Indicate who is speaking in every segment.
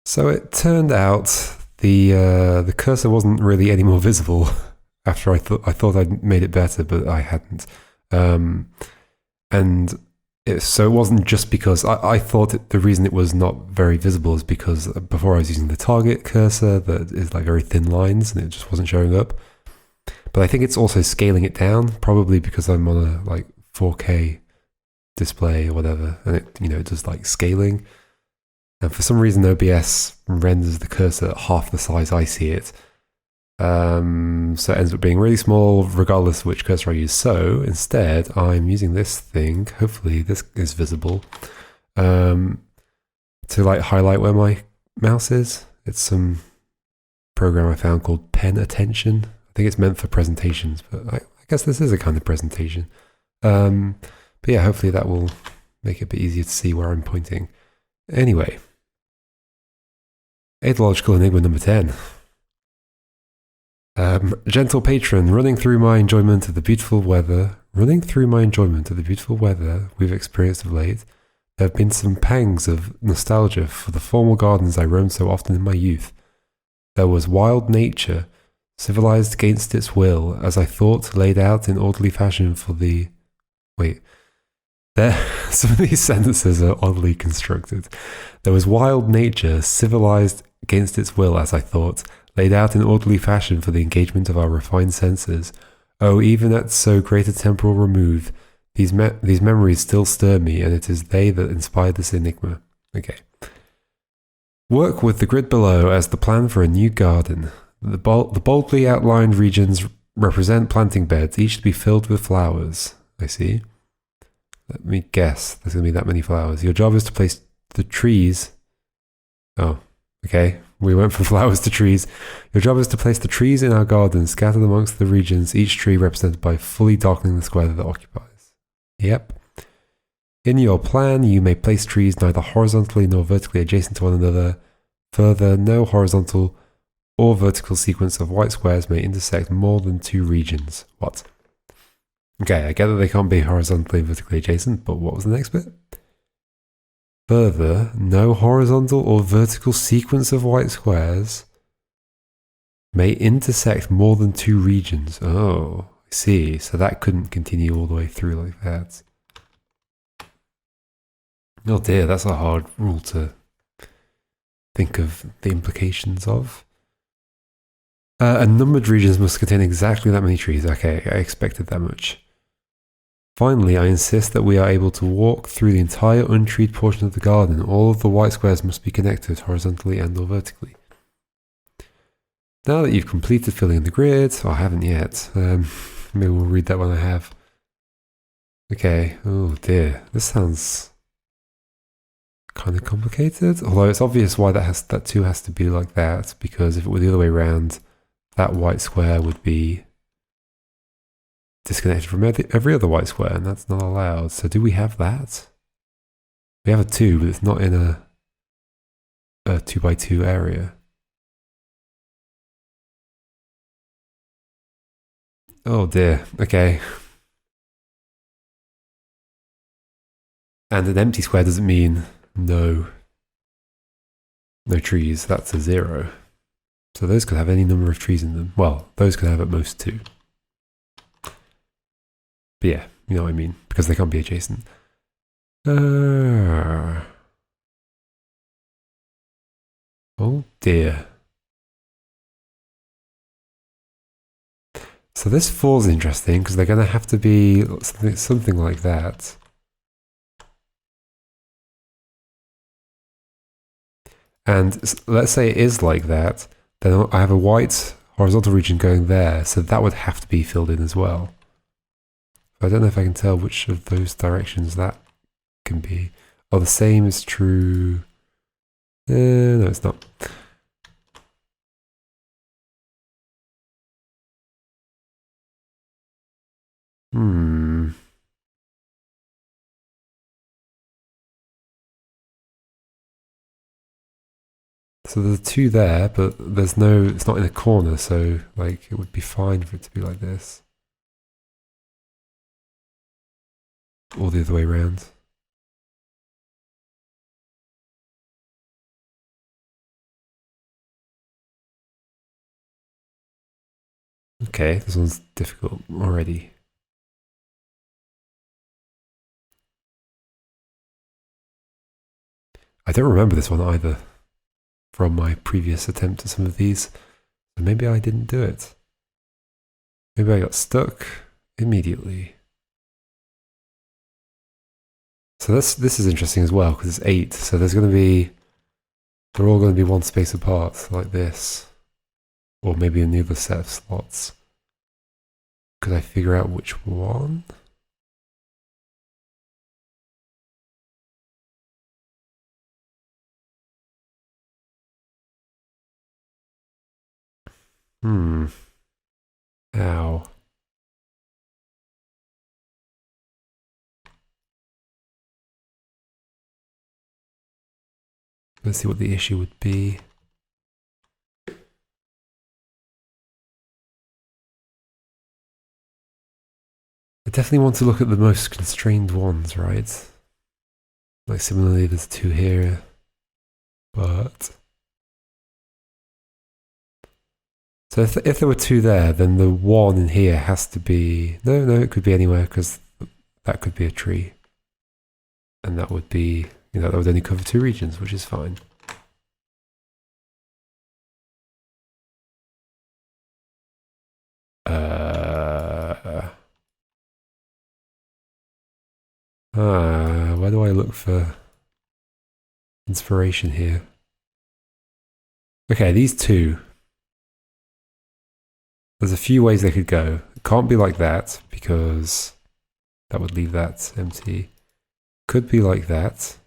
Speaker 1: So it turned out the cursor wasn't really any more visible after I thought I'd made it better, but I hadn't. And so it wasn't just because I thought the reason it was not very visible is because before I was using the target cursor that is like very thin lines and it just wasn't showing up. But I think it's also scaling it down, probably because I'm on a like 4K display or whatever, and it does like scaling. And for some reason, OBS renders the cursor at half the size I see it. So it ends up being really small regardless of which cursor I use. So instead, I'm using this thing, hopefully this is visible, to like highlight where my mouse is. It's some program I found called Pen Attention. I think it's meant for presentations, but I guess this is a kind of presentation. But yeah, hopefully that will make it a bit easier to see where I'm pointing. Anyway, Adalogical Enigma number 10. Gentle patron, running through my enjoyment of the beautiful weather we've experienced of late, there have been some pangs of nostalgia for the formal gardens I roamed so often in my youth. There was wild nature, civilized against its will, as I thought, laid out in orderly fashion for the... Some of these sentences are oddly constructed. There was wild nature, civilized against its will, as I thought, laid out in orderly fashion for the engagement of our refined senses. Oh, even at so great a temporal remove, these memories still stir me, and it is they that inspired this enigma. Okay. Work with the grid below as the plan for a new garden. The boldly outlined regions represent planting beds, each to be filled with flowers. I see. Let me guess. There's going to be that many flowers. Your job is to place the trees... Oh, okay. We went from flowers to trees. Your job is to place the trees in our garden, scattered amongst the regions, each tree represented by fully darkening the square that it occupies. Yep. In your plan, you may place trees neither horizontally nor vertically adjacent to one another. Further, no horizontal or vertical sequence of white squares may intersect more than two regions. What? Okay, I get that they can't be horizontally and vertically adjacent, but what was the next bit? Further, no horizontal or vertical sequence of white squares may intersect more than two regions. Oh, I see. So that couldn't continue all the way through like that. Oh dear, that's a hard rule to think of the implications of. Unnumbered regions must contain exactly that many trees. Okay, I expected that much. Finally, I insist that we are able to walk through the entire untreed portion of the garden. All of the white squares must be connected horizontally and or vertically. Now that you've completed filling in the grid, I haven't yet. Maybe we'll read that when I have. Okay, oh dear, this sounds kind of complicated. Although it's obvious why that too has to be like that, because if it were the other way around, that white square would be disconnected from every other white square, and that's not allowed. So do we have that? We have a 2, but it's not in a 2x2 area. Oh dear, okay. And an empty square doesn't mean no trees, that's a 0. So those could have any number of trees in them. Well, those could have at most 2. But yeah, you know what I mean, because they can't be adjacent. Oh dear. So this 4's interesting, because they're going to have to be something like that. And let's say it is like that, then I have a white horizontal region going there, so that would have to be filled in as well. I don't know if I can tell which of those directions that can be. Oh, the same is true. No, it's not. So there's 2 there, but there's no, it's not in a corner, so like it would be fine for it to be like this. Or the other way around. Okay, this one's difficult already. I don't remember this one either from my previous attempt at some of these. So maybe I didn't do it. Maybe I got stuck immediately. So this is interesting as well because it's 8. So there's going to be, they're all going to be one space apart like this. Or maybe another set of slots. Could I figure out which one? Ow. Let's see what the issue would be. I definitely want to look at the most constrained ones, right? Like similarly, there's 2 here, but... So if there were 2 there, then the 1 in here has to be... No, it could be anywhere, because that could be a tree. And that would be, that would only cover 2 regions, which is fine. Where do I look for inspiration here? Okay, these 2. There's a few ways they could go. It can't be like that, because that would leave that empty. Could be like that.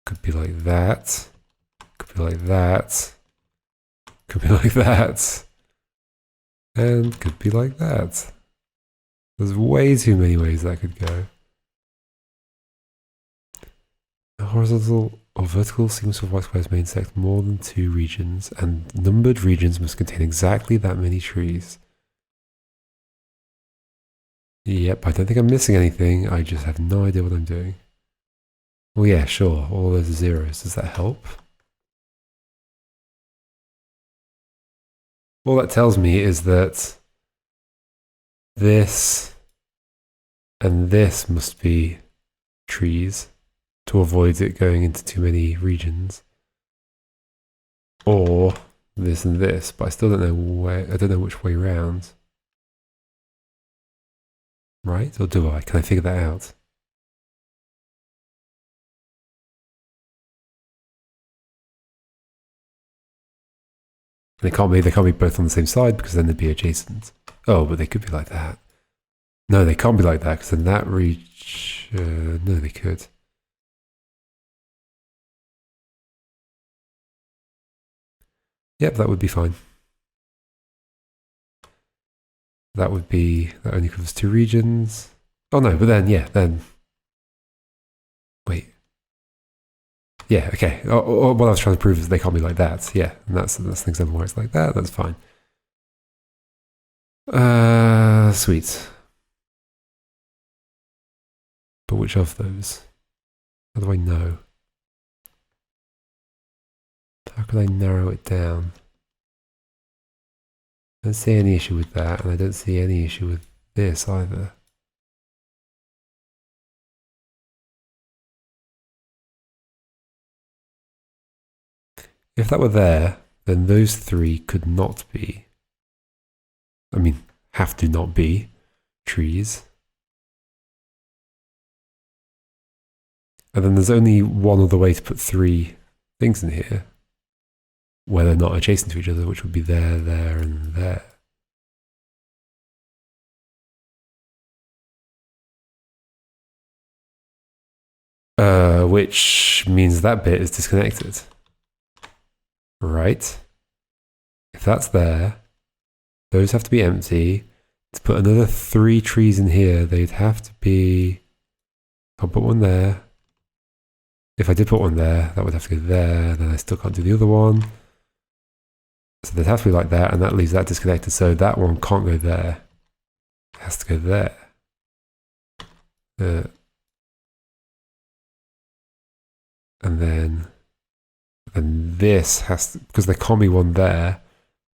Speaker 1: Could be like that. Could be like that. Could be like that. And could be like that. There's way too many ways that could go. A horizontal or vertical sequence of white squares may intersect more than 2 regions, and numbered regions must contain exactly that many trees. Yep, I don't think I'm missing anything, I just have no idea what I'm doing. Well, yeah, sure, all those are zeros. Does that help? All that tells me is that this and this must be trees to avoid it going into too many regions. Or this and this, but I still don't know where, I don't know which way around. Right? Or do I? Can I figure that out? And they can't be both on the same side because then they'd be adjacent. Oh, but they could be like that. No, they can't be like that because then that no, they could. Yep, that would be fine. That only covers 2 regions. Oh no, but then, yeah, then. Wait. Yeah, okay. What I was trying to prove is they can't be like that. Yeah, and that's an example where it's like that. That's fine. Sweet. But which of those? How do I know? How can I narrow it down? I don't see any issue with that, and I don't see any issue with this either. If that were there, then those 3 could not be, have to not be, trees. And then there's only one other way to put 3 things in here, where they're not adjacent to each other, which would be there, there, and there. Which means that bit is disconnected. Right? If that's there, those have to be empty. To put another 3 trees in here, they'd have to be... I'll put one there. If I did put one there, that would have to go there, then I still can't do the other one. So they'd have to be like that, and that leaves that disconnected, so that one can't go there. It has to go there. And then then this has to, because there can't be one there,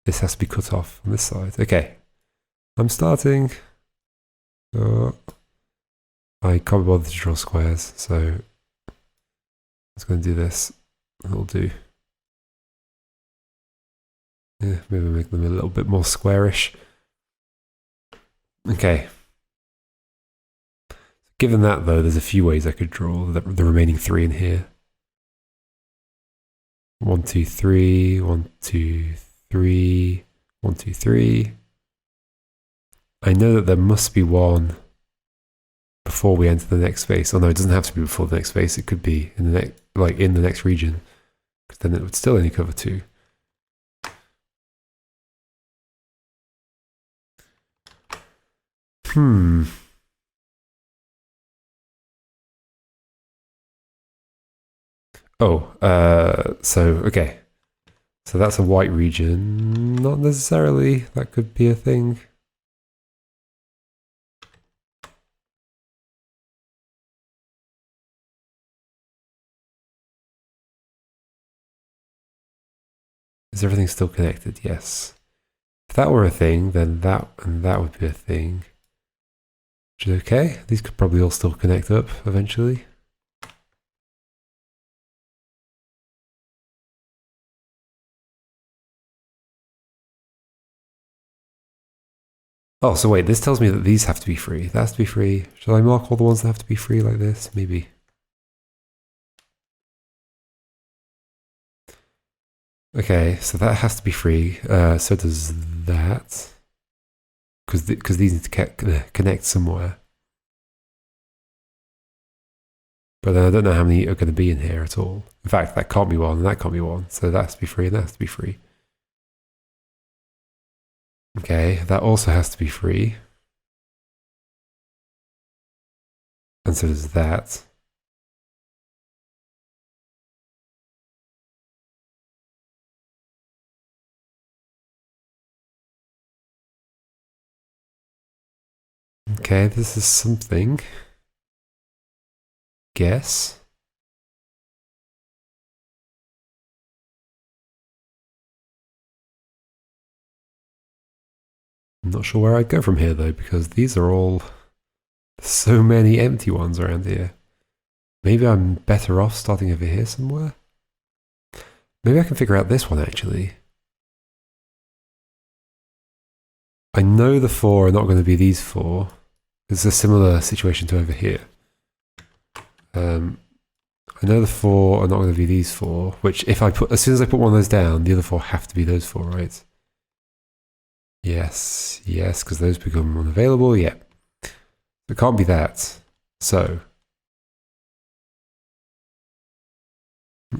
Speaker 1: this has to be cut off on this side. Okay, I'm starting. I can't be bothered to draw squares, so I'm just going to do this. That'll do. Yeah, maybe make them a little bit more squarish. Okay. Given that, though, there's a few ways I could draw the remaining three in here. 1, 2, 3, 1, 2, 3, 1, 2, 3. I know that there must be one before we enter the next space. Oh no, it doesn't have to be before the next space. It could be in the next, like in the next region, because then it would still only cover 2. Okay. So that's a white region. Not necessarily. That could be a thing. Is everything still connected? Yes. If that were a thing, then that and that would be a thing. Which is okay. These could probably all still connect up eventually. Oh, so wait, this tells me that these have to be free. That has to be free. Shall I mark all the ones that have to be free like this? Maybe. Okay, so that has to be free. So does that. Because these need to connect somewhere. But then I don't know how many are going to be in here at all. In fact, that can't be one, and that can't be one. So that has to be free, and that has to be free. Okay, that also has to be free. And so does that. Okay, this is something. Guess. I'm not sure where I'd go from here though, because these are all so many empty ones around here. Maybe I'm better off starting over here somewhere? Maybe I can figure out this one actually. I know the 4 are not going to be these 4. It's a similar situation to over here. I know the 4 are not going to be these 4, which if I put, as soon as I put one of those down, the other 4 have to be those 4, right? Yes, yes, because those become unavailable, yeah. It can't be that. So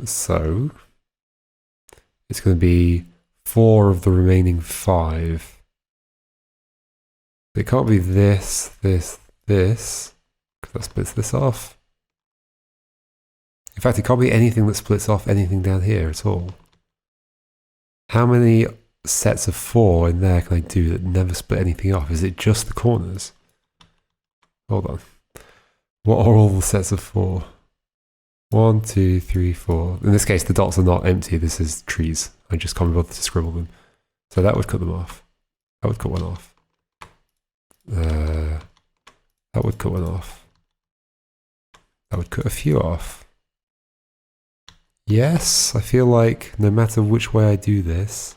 Speaker 1: it's going to be 4 of the remaining 5. It can't be this, this, this, because that splits this off. In fact, it can't be anything that splits off anything down here at all. How many sets of 4 in there can I do that never split anything off? Is it just the corners? Hold on. What are all the sets of 4? 1, 2, 3, 4. In this case, the dots are not empty. This is trees. I just can't be bothered to scribble them. So that would cut them off. That would cut one off. That would cut one off. That would cut a few off. Yes, I feel like no matter which way I do this.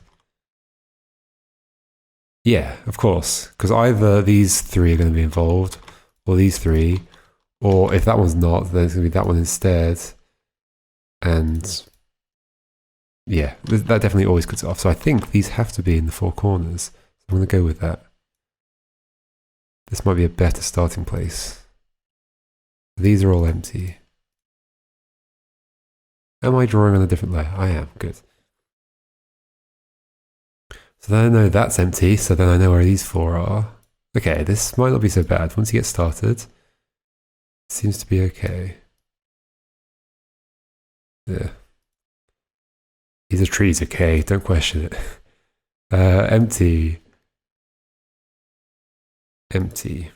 Speaker 1: Yeah, of course. Because either these 3 are going to be involved, or these 3, or if that one's not, then it's going to be that one instead. And yeah, that definitely always cuts it off. So I think these have to be in the 4 corners. So I'm going to go with that. This might be a better starting place. These are all empty. Am I drawing on a different layer? I am, good. So then I know that's empty, so then I know where these 4 are. Okay, this might not be so bad. Once you get started, it seems to be okay. Yeah. These are trees, okay, don't question it. Empty. Empty.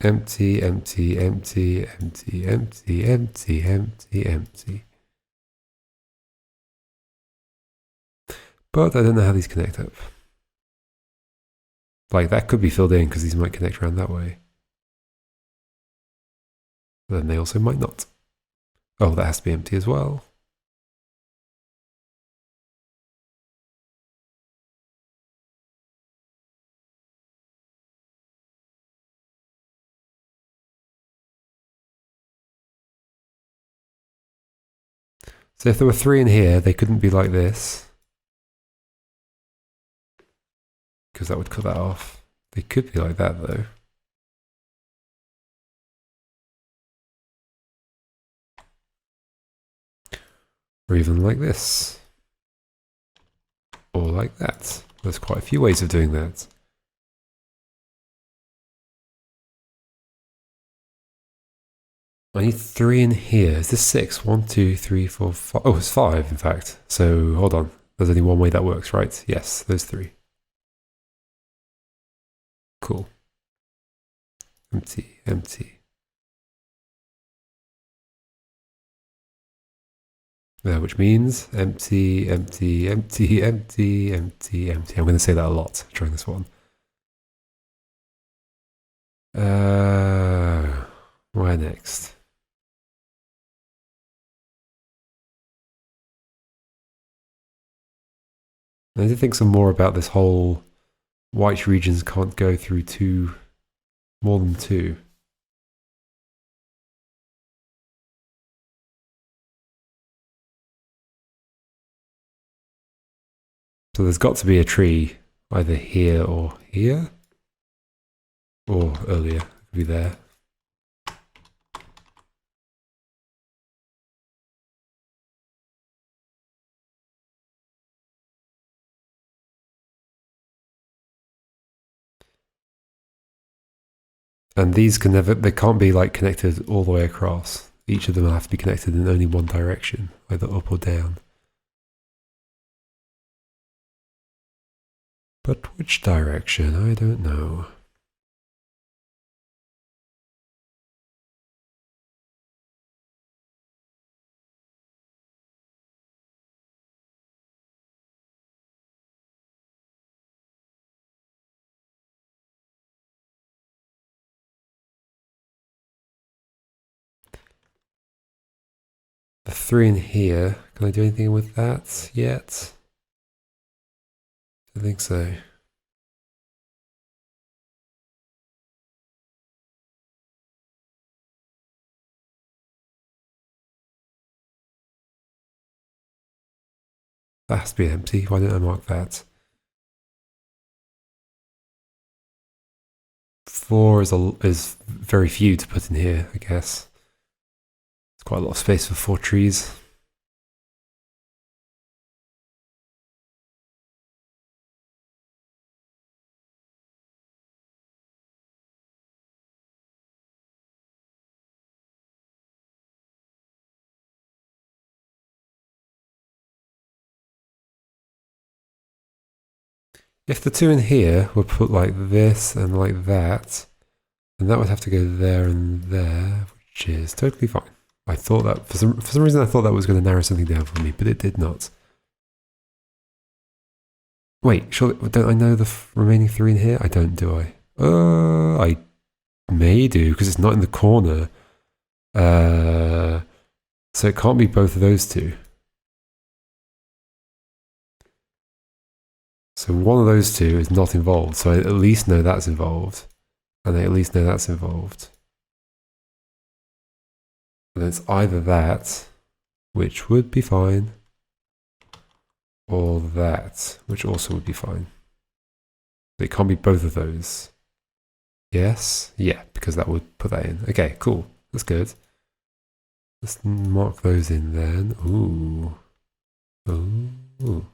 Speaker 1: Empty, empty, empty, empty, empty, empty, empty, empty. But I don't know how these connect up. Like, that could be filled in because these might connect around that way. But then they also might not. Oh, that has to be empty as well. So if there were 3 in here, they couldn't be like this, because that would cut that off. They could be like that, though. Or even like this. Or like that. There's quite a few ways of doing that. I need 3 in here. Is this 6? 1, 2, 3, 4, 5. Oh, it's 5, in fact. So, hold on. There's only one way that works, right? Yes, those 3. Cool. Empty, empty. Which means empty, empty, empty, empty, empty, empty. I'm going to say that a lot during this one. Where next? I need to think some more about this whole white regions can't go through more than 2. So there's got to be a tree either here, or earlier. It could be there. And these they can't be like connected all the way across. Each of them have to be connected in only one direction, either up or down. But which direction? I don't know. The 3 in here, can I do anything with that yet? I think so. That has to be empty. Why didn't I mark that? 4 is very few to put in here, I guess. It's quite a lot of space for 4 trees. If the 2 in here were put like this and like that, then that would have to go there and there, which is totally fine. I thought that, for some reason I thought that was going to narrow something down for me, but it did not. Wait, surely, don't I know the remaining 3 in here? I don't, do I? I may do, because it's not in the corner. So it can't be both of those 2. So one of those 2 is not involved, so I at least know that's involved. And I at least know that's involved. And it's either that, which would be fine, or that, which also would be fine. It can't be both of those. Yes? Yeah, because that would put that in. Okay, cool. That's good. Let's mark those in then. Ooh. Ooh.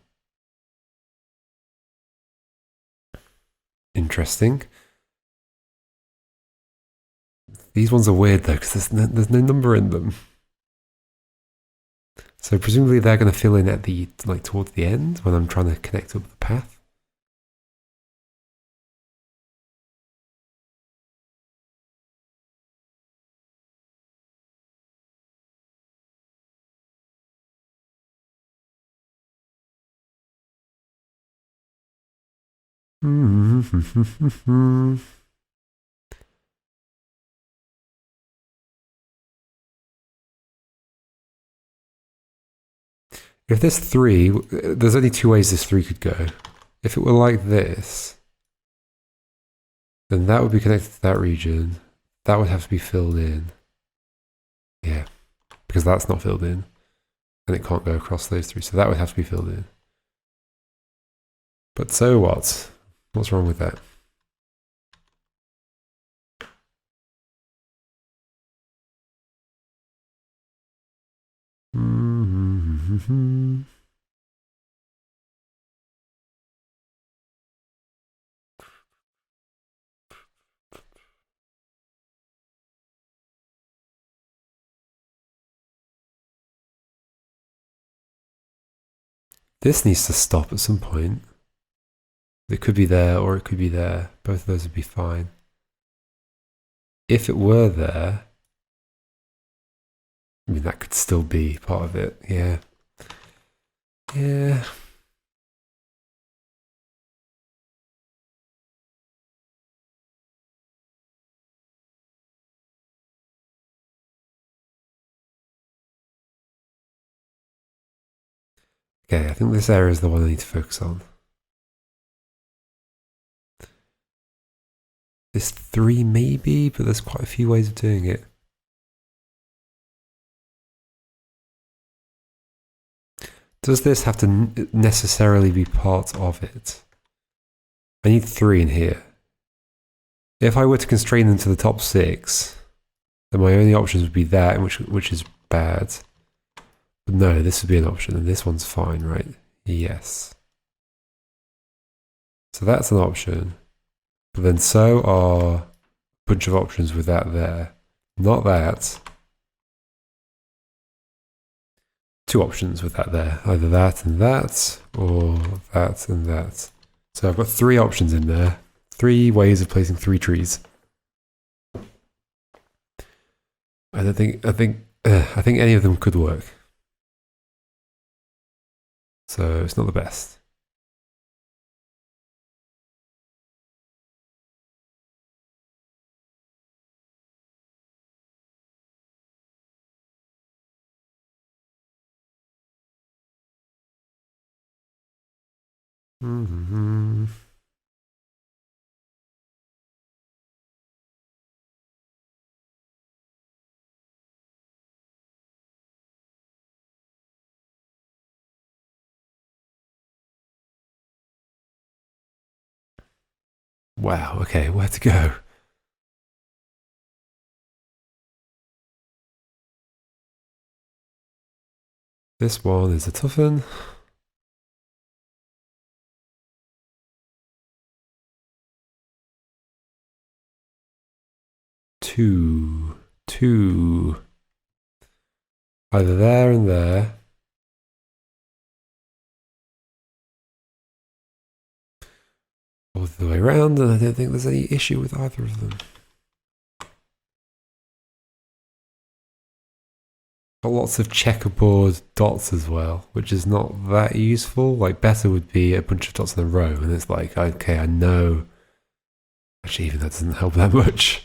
Speaker 1: Interesting. These ones are weird though, because there's no number in them. So presumably they're going to fill in at towards the end when I'm trying to connect up the path. If there's 3, there's only 2 ways this 3 could go. If it were like this, then that would be connected to that region. That would have to be filled in. Yeah, because that's not filled in. And it can't go across those 3, so that would have to be filled in. But so what? What's wrong with that? This needs to stop at some point. It could be there or it could be there. Both of those would be fine. If it were there, I mean, that could still be part of it. Yeah. Yeah. Okay, I think this area is the one I need to focus on. This 3 maybe, but there's quite a few ways of doing it. Does this have to necessarily be part of it? I need 3 in here. If I were to constrain them to the top 6, then my only options would be that, which is bad. But no, this would be an option, and this one's fine, right? Yes. So that's an option. But then so are a bunch of options with that there. Not that. 2 options with that there. Either that and that, or that and that. So I've got 3 options in there. 3 ways of placing 3 trees. I think any of them could work. So it's not the best. Wow, okay, where to go? This one is a tough one. 2, 2. Either there and there. All the way around, and I don't think there's any issue with either of them. Got lots of checkerboard dots as well, which is not that useful. Like, better would be a bunch of dots in a row, and it's like, okay, I know. Actually, even that doesn't help that much.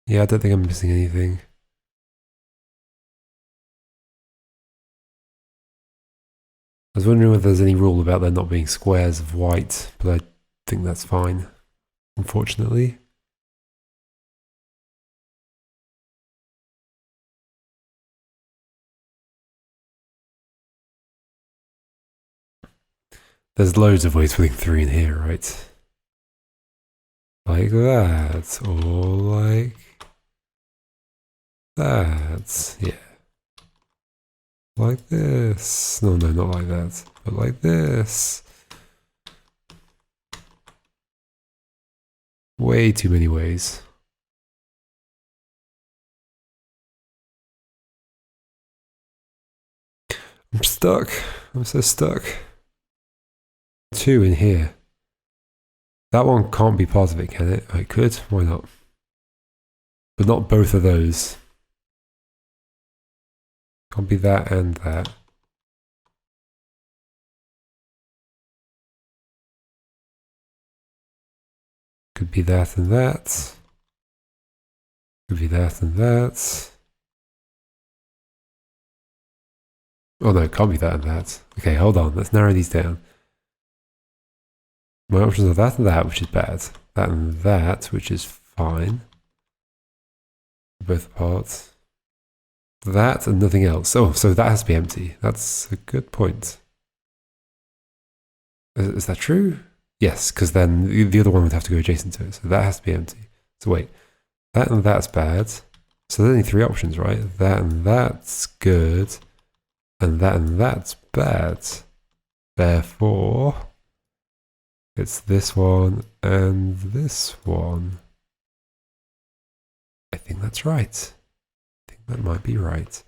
Speaker 1: Yeah, I don't think I'm missing anything. I was wondering whether there's any rule about there not being squares of white, but I think that's fine, unfortunately. There's loads of ways of putting 3 in here, right? Like that, or like that, yeah. Like this. No, not like that, but like this. Way too many ways. I'm stuck. I'm so stuck. 2 in here. That one can't be part of it, can it? It could. Why not? But not both of those. Can't be that and that. Could be that and that. Could be that and that. Oh no, it can't be that and that. Okay, hold on. Let's narrow these down. My options are that and that, which is bad. That and that, which is fine. Both parts. That and nothing else. Oh, so that has to be empty. That's a good point. Is that true? Yes, because then the other one would have to go adjacent to it. So that has to be empty. So wait, that and that's bad. So there's only 3 options, right? That and that's good. And that's bad. Therefore, it's this one and this one. I think that's right. I think that might be right.